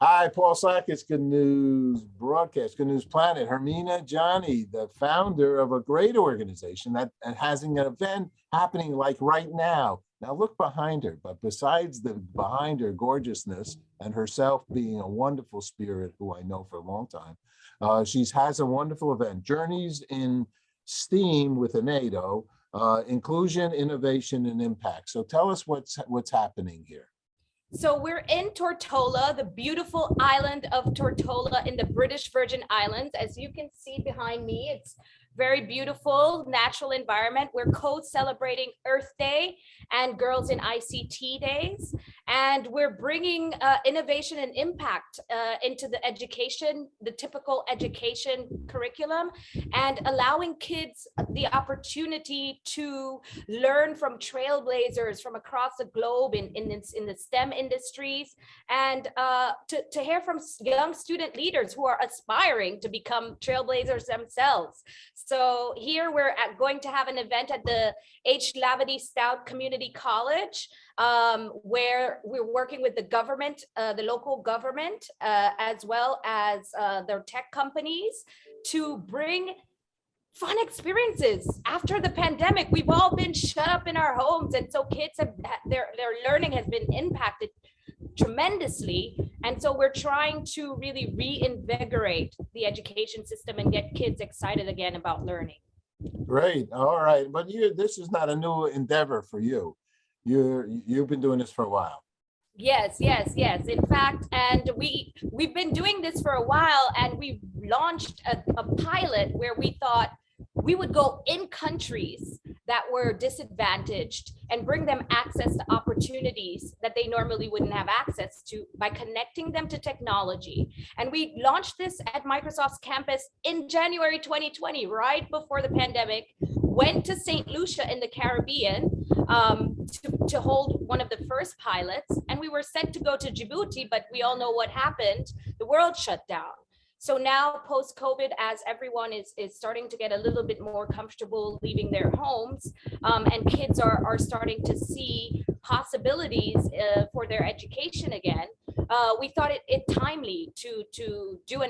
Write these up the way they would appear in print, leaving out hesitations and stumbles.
Hi, Paul Sackett, Good News Broadcast, Good News Planet. Hermina Johnny, the founder of a great organization that has an event happening like right now. Now look behind her, but besides behind her gorgeousness and herself being a wonderful spirit who I know for a long time, she has a wonderful event, Journeys in STEAM with a NATO, inclusion, innovation, and impact. So tell us what's happening here. So we're in Tortola, the beautiful island of Tortola in the British Virgin Islands. As you can see behind me, it's very beautiful natural environment. We're co-celebrating Earth Day and Girls in ICT Days. And we're bringing innovation and impact into the education, the typical education curriculum, and allowing kids the opportunity to learn from trailblazers from across the globe in the STEM industries, and to hear from young student leaders who are aspiring to become trailblazers themselves. So here we're going to have an event at the H. Lavity Stout Community College, where we're working with the government, the local government, as well as their tech companies to bring fun experiences. After the pandemic, we've all been shut up in our homes, and so kids have their learning has been impacted tremendously. And so we're trying to really reinvigorate the education system and get kids excited again about learning. Great. All right. But this is not a new endeavor for you. You've been doing this for a while. Yes. In fact, and we've been doing this for a while, and we launched a pilot where we thought we would go in countries that were disadvantaged and bring them access to opportunities that they normally wouldn't have access to by connecting them to technology. And we launched this at Microsoft's campus in January 2020, right before the pandemic, went to St. Lucia in the Caribbean to hold one of the first pilots. And we were set to go to Djibouti, but we all know what happened. The world shut down. So now post-COVID, as everyone is starting to get a little bit more comfortable leaving their homes, and kids are starting to see possibilities for their education again, we thought it timely to do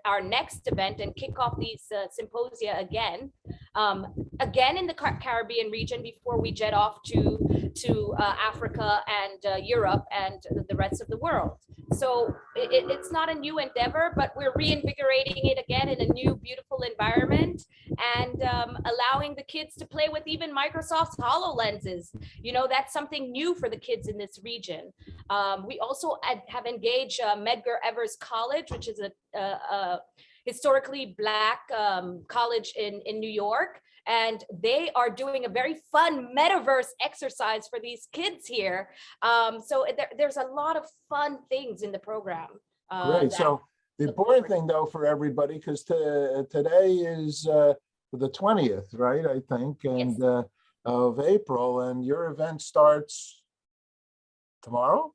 our next event and kick off these symposia again in the Caribbean region before we jet off to Africa and Europe and the rest of the world. So it's not a new endeavor, but we're reinvigorating it again in a new, beautiful environment, and allowing the kids to play with even Microsoft's HoloLenses. You know, that's something new for the kids in this region. We also have engaged Medgar Evers College, which is a historically Black college in New York. And they are doing a very fun metaverse exercise for these kids here. So there's a lot of fun things in the program. Great. So the important thing, though, for everybody, because today is the 20th, right? I think, and yes, of April, and your event starts tomorrow.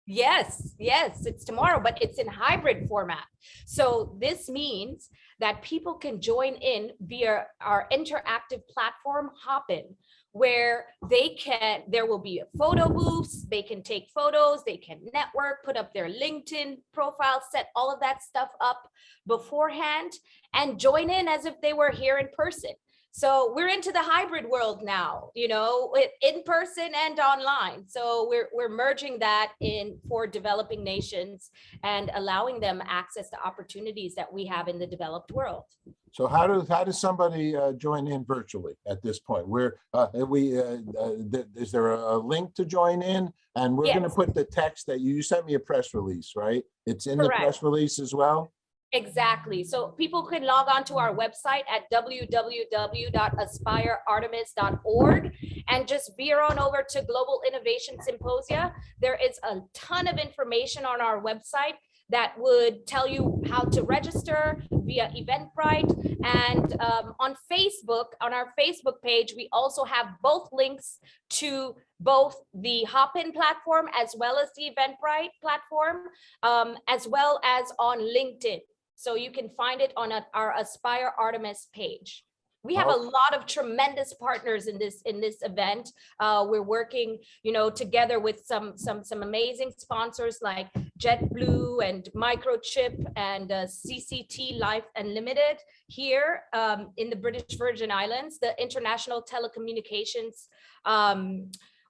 Yes, it's tomorrow, but it's in hybrid format. So this means that people can join in via our interactive platform, Hopin, where there will be photo booths, they can take photos, they can network, put up their LinkedIn profile, set all of that stuff up beforehand, and join in as if they were here in person. So we're into the hybrid world now, you know, in person and online. So we're merging that in for developing nations and allowing them access to opportunities that we have in the developed world. So how does somebody join in virtually at this point? Is there a link to join in? And we're going to put the text that you sent me a press release, right? It's in the press release as well. Exactly. So people can log on to our website at www.aspireartemis.org and just veer on over to Global Innovation Symposia. There is a ton of information on our website that would tell you how to register via Eventbrite. And on Facebook, on our Facebook page, we also have both links to both the Hopin platform as well as the Eventbrite platform, as well as on LinkedIn. So you can find it on our Aspire Artemis page. We have a lot of tremendous partners in this event. We're working, together with some amazing sponsors like JetBlue and Microchip and CCT Life Unlimited here in the British Virgin Islands, the International Telecommunications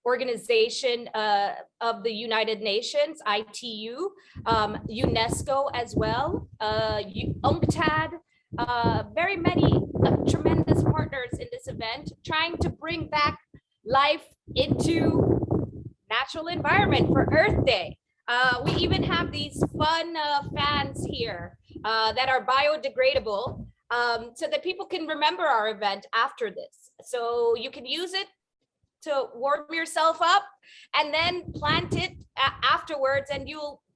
Organization of the United Nations, ITU, UNESCO as well, UNCTAD, very many tremendous partners in this event, trying to bring back life into natural environment for Earth Day. We even have these fun fans here that are biodegradable, so that people can remember our event after this. So you can use it to warm yourself up and then plant it afterwards, and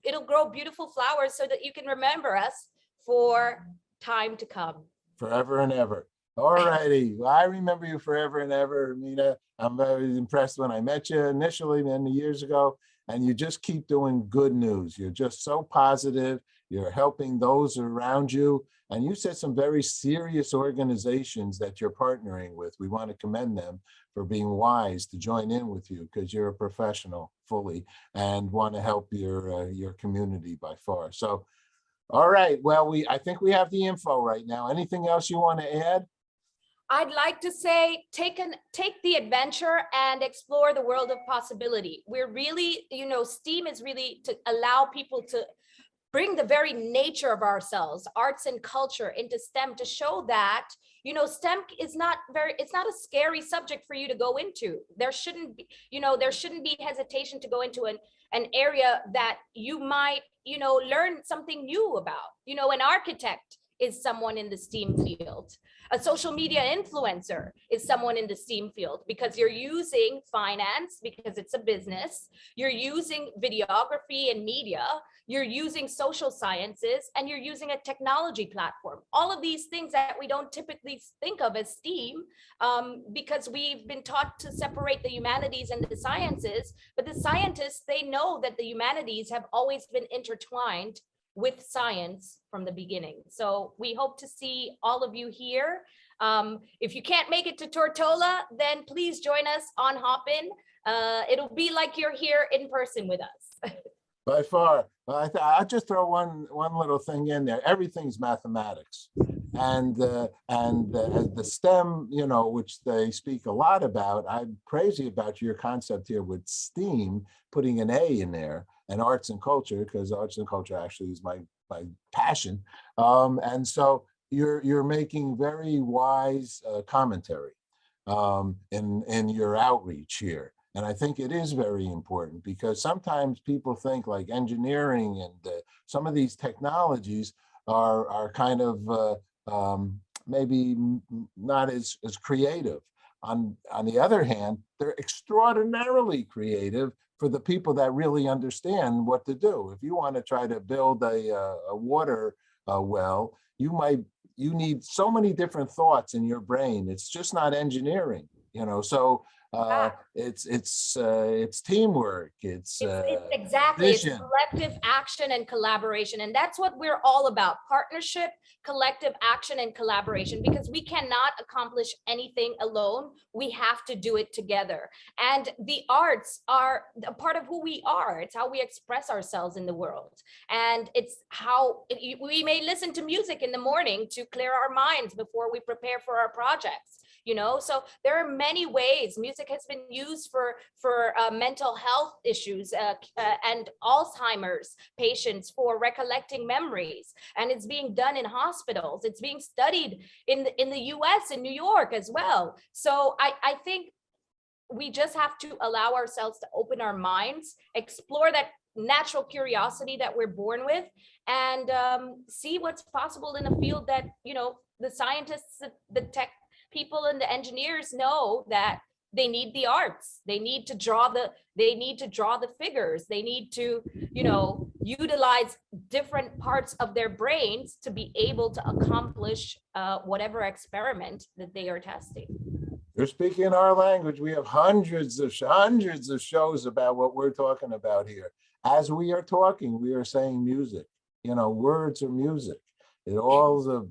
it'll grow beautiful flowers so that you can remember us for time to come. Forever and ever. All righty. Well, I remember you forever and ever, Hermina. I'm very impressed when I met you initially many years ago, and you just keep doing good news. You're just so positive. You're helping those around you. And you said some very serious organizations that you're partnering with. We want to commend them for being wise to join in with you, because you're a professional fully and want to help your community by far. So, all right. Well, I think we have the info right now. Anything else you want to add? I'd like to say, take the adventure and explore the world of possibility. We're really, STEAM is really to allow people to bring the very nature of ourselves, arts and culture, into STEM, to show that, STEM is it's not a scary subject for you to go into. There shouldn't be hesitation to go into an area that you might, learn something new about. An architect is someone in the STEAM field. A social media influencer is someone in the STEAM field, because you're using finance because it's a business. You're using videography and media. You're using social sciences, and you're using a technology platform. All of these things that we don't typically think of as STEAM, because we've been taught to separate the humanities and the sciences. But the scientists, they know that the humanities have always been intertwined with science from the beginning. So we hope to see all of you here. If you can't make it to Tortola, then please join us on Hopin. It'll be like you're here in person with us. By far. I'll just throw one little thing in there. Everything's mathematics. And the STEM, which they speak a lot about. I'm crazy about your concept here with STEAM, putting an A in there, and arts and culture, because arts and culture actually is my passion. And so you're making very wise commentary in your outreach here. And I think it is very important, because sometimes people think like engineering and some of these technologies are kind of maybe not as creative. On the other hand, they're extraordinarily creative for the people that really understand what to do. If you want to try to build a water well, you need so many different thoughts in your brain. It's just not engineering, so it's teamwork. It's exactly vision. It's collective action and collaboration, and that's what we're all about: partnership, collective action, and collaboration. Because we cannot accomplish anything alone. We have to do it together. And the arts are a part of who we are. It's how we express ourselves in the world, and it's how we may listen to music in the morning to clear our minds before we prepare for our projects. So there are many ways music has been used for mental health issues and Alzheimer's patients, for recollecting memories, and it's being done in hospitals. It's being studied in the US, in New York as well. So I think we just have to allow ourselves to open our minds, explore that natural curiosity that we're born with, and see what's possible in a field that, the scientists, the tech people, and the engineers know that they need the arts. They need to draw the figures. They need to, utilize different parts of their brains to be able to accomplish whatever experiment that they are testing. You're speaking our language. We have hundreds of shows about what we're talking about here. As we are talking, we are saying music. Words are music. It all is the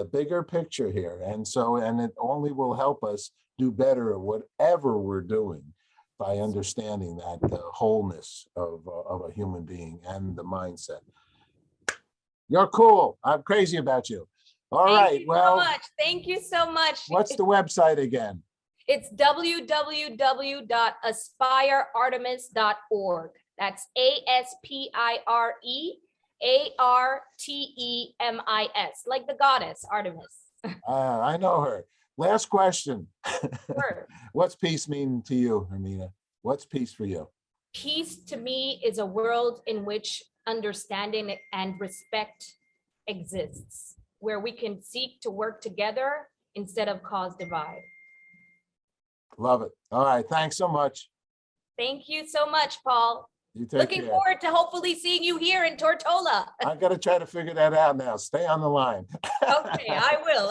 bigger picture here. And so, and it only will help us do better at whatever we're doing by understanding that the wholeness of a human being and the mindset. You're cool. I'm crazy about you. All right. Well, Thank you so much. What's the website again? It's www.aspireartemis.org. That's ASPIREARTEMIS, like the goddess Artemis. I know her. Last question. Sure. What's peace mean to you, Hermina? What's peace for you? Peace to me is a world in which understanding and respect exists, where we can seek to work together instead of cause divide. Love it. All right. Thanks so much. Thank you so much, Paul. You take Looking care. forward to hopefully seeing you here in Tortola. I got to try to figure that out now. Stay on the line. Okay, I will.